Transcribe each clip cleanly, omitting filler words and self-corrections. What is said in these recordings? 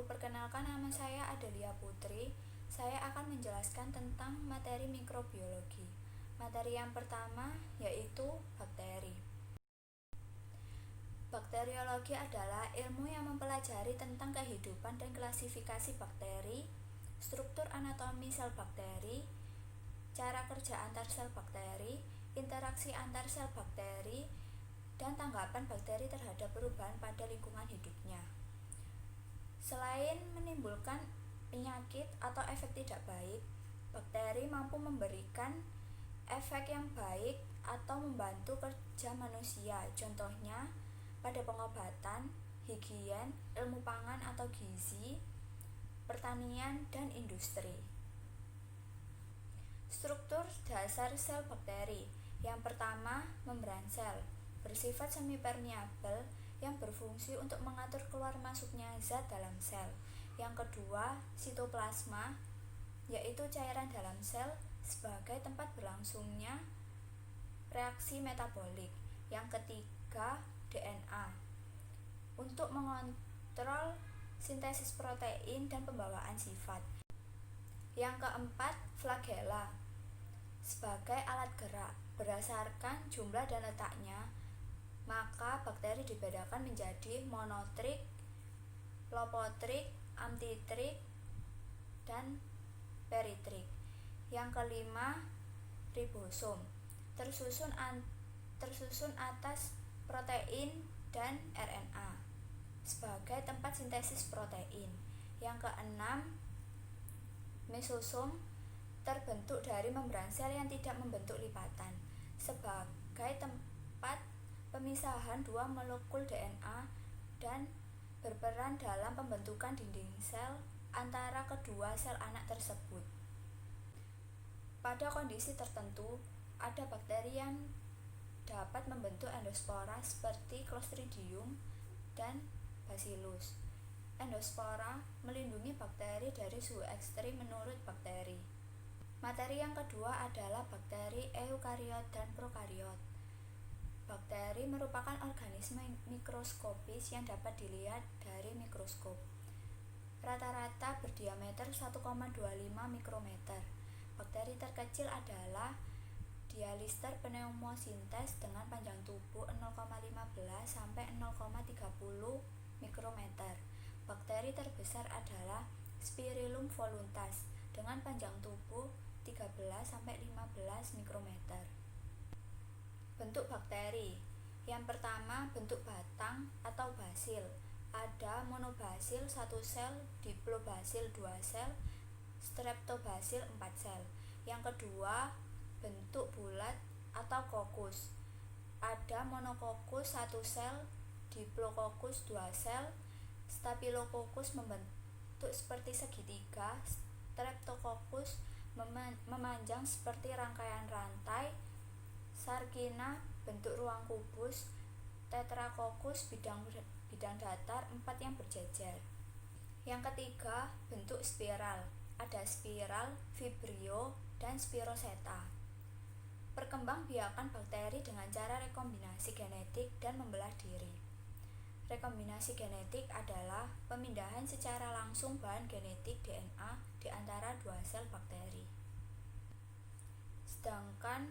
Perkenalkan, nama saya Adelia Putri. Saya akan menjelaskan tentang materi mikrobiologi. Materi yang pertama yaitu bakteri. Bakteriologi adalah ilmu yang mempelajari tentang kehidupan dan klasifikasi bakteri, struktur anatomi sel bakteri, cara kerja antar sel bakteri, interaksi antar sel bakteri, dan tanggapan bakteri terhadap perubahan pada lingkungan hidupnya. Selain menimbulkan penyakit atau efek tidak baik, bakteri mampu memberikan efek yang baik atau membantu kerja manusia. Contohnya pada pengobatan, higien, ilmu pangan atau gizi, pertanian, dan industri. Struktur dasar sel bakteri. Yang pertama, membran sel, bersifat semi-permeabel yang berfungsi untuk mengatur keluar masuknya zat dalam sel. Yang kedua, sitoplasma, yaitu cairan dalam sel sebagai tempat berlangsungnya reaksi metabolik. Yang ketiga, DNA, untuk mengontrol sintesis protein dan pembawaan sifat. Yang keempat, flagella, sebagai alat gerak. Berdasarkan jumlah dan letaknya, maka bakteri dibedakan menjadi monotrik, lopotrik, amfitrik, dan peritrik. Yang kelima, ribosom, tersusun atas protein dan RNA sebagai tempat sintesis protein. Yang keenam, mesosom, terbentuk dari membran sel yang tidak membentuk lipatan sebagai tempat pemisahan dua molekul DNA dan berperan dalam pembentukan dinding sel antara kedua sel anak tersebut. Pada kondisi tertentu, ada bakteri yang dapat membentuk endospora seperti Clostridium dan Bacillus. Endospora melindungi bakteri dari suhu ekstrim menurut bakteri. Materi yang kedua adalah bakteri eukariot dan prokariot. Bakteri merupakan organisme mikroskopis yang dapat dilihat dari mikroskop. Rata-rata berdiameter 1,25 mikrometer. Bakteri terkecil adalah Dialister pneumosintes dengan panjang tubuh 0,15 sampai 0,30 mikrometer. Bakteri terbesar adalah Spirillum voluntas dengan panjang tubuh 13 sampai 15 mikrometer. Bentuk bakteri. Yang pertama, bentuk batang atau basil. Ada monobasil 1 sel, diplobasil 2 sel, streptobasil 4 sel. Yang kedua, bentuk bulat atau kokus. Ada monokokus 1 sel, diplokokus 2 sel, staphylococcus membentuk seperti segitiga, streptococcus memanjang seperti rangkaian rantai, sarkina bentuk ruang kubus, tetracoccus bidang datar 4 yang berjejer. Yang ketiga, bentuk spiral. Ada spiral, vibrio, dan spiroseta. Perkembangbiakan bakteri dengan cara rekombinasi genetik dan membelah diri. Rekombinasi genetik adalah pemindahan secara langsung bahan genetik DNA di antara dua sel bakteri. Sedangkan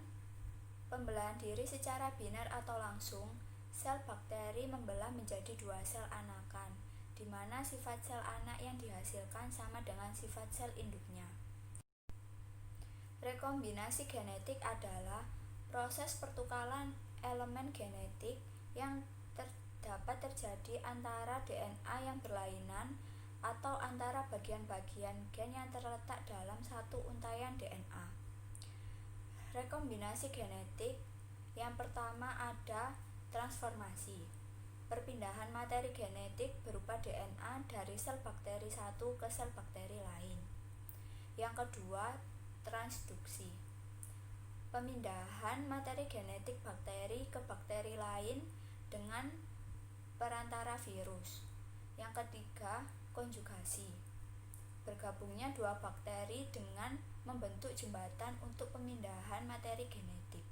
pembelahan diri secara biner atau langsung, sel bakteri membelah menjadi dua sel anakan, di mana sifat sel anak yang dihasilkan sama dengan sifat sel induknya. Rekombinasi genetik adalah proses pertukaran elemen genetik yang dapat terjadi antara DNA yang berlainan atau antara bagian-bagian gen yang terletak dalam satu untaian DNA. Rekombinasi genetik yang pertama ada transformasi, perpindahan materi genetik berupa DNA dari sel bakteri satu ke sel bakteri lain. Yang kedua, transduksi, pemindahan materi genetik bakteri ke bakteri lain dengan perantara virus. Yang ketiga, konjugasi, bergabungnya dua bakteri dengan membentuk jembatan untuk pemindahan materi genetik.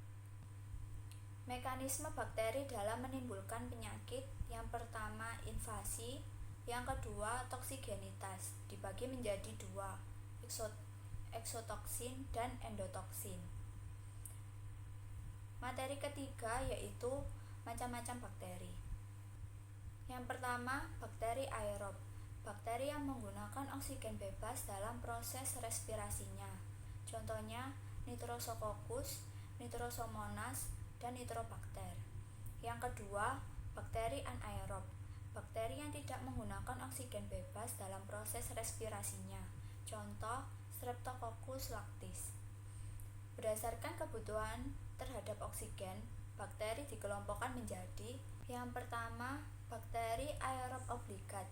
Mekanisme bakteri dalam menimbulkan penyakit. Yang pertama, invasi, Yang kedua, toksigenitas dibagi menjadi dua, eksotoksin dan endotoksin. Materi ketiga yaitu macam-macam bakteri. Yang pertama, bakteri aerob. Bakteri yang menggunakan oksigen bebas dalam proses respirasinya. Contohnya Nitrosococcus, Nitrosomonas, dan Nitrobacter. Yang kedua, bakteri anaerob. Bakteri yang tidak menggunakan oksigen bebas dalam proses respirasinya. Contoh Streptococcus lactis. Berdasarkan kebutuhan terhadap oksigen, bakteri dikelompokkan menjadi: yang pertama, bakteri aerob obligat.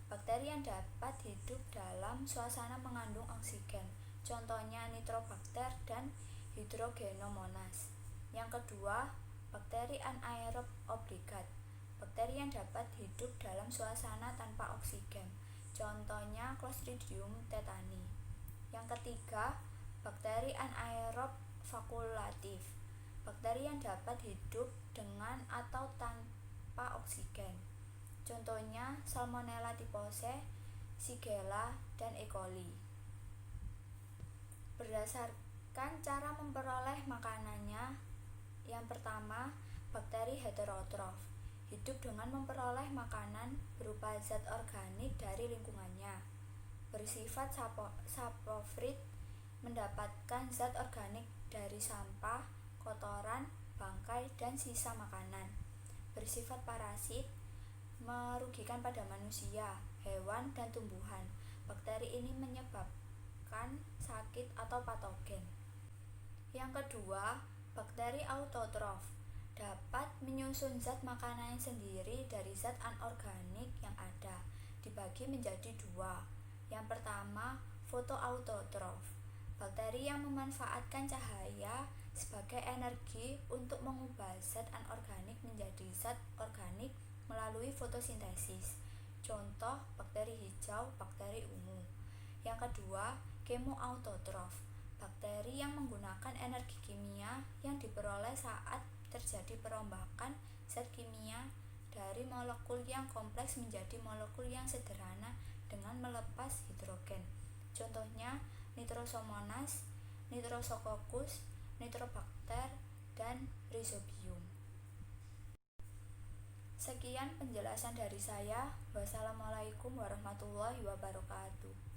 Bakteri yang dapat hidup dalam suasana mengandung oksigen. Contohnya Nitrobacter dan Hydrogenomonas. Yang kedua, bakteri anaerob obligat. Bakteri yang dapat hidup dalam suasana tanpa oksigen. Contohnya Clostridium tetani. Yang ketiga, bakteri anaerob fakultatif. Bakteri yang dapat hidup dengan atau tanpa oksigen. Contohnya Salmonella typhose, Shigella, dan E. coli. Berdasarkan cara memperoleh makanannya, yang pertama, bakteri heterotrof, hidup dengan memperoleh makanan berupa zat organik dari lingkungannya. Bersifat sapofit, mendapatkan zat organik dari sampah, kotoran, bangkai, dan sisa makanan. Bersifat parasit, merugikan pada manusia, hewan, dan tumbuhan. Bakteri ini menyebabkan sakit atau patogen. Yang kedua, bakteri autotrof, dapat menyusun zat makanan sendiri dari zat anorganik yang ada. Dibagi menjadi dua. Yang pertama, fotoautotrof. Bakteri yang memanfaatkan cahaya sebagai energi untuk mengubah zat anorganik menjadi zat organik melalui fotosintesis. Contoh bakteri hijau, bakteri ungu. Yang kedua, kemoautotrof. Bakteri yang menggunakan energi kimia yang diperoleh saat terjadi perombakan zat kimia dari molekul yang kompleks menjadi molekul yang sederhana dengan melepas hidrogen. Contohnya Nitrosomonas, Nitrosococcus, Nitrobacter, dan Rhizobium. Sekian penjelasan dari saya. Wassalamualaikum warahmatullahi wabarakatuh.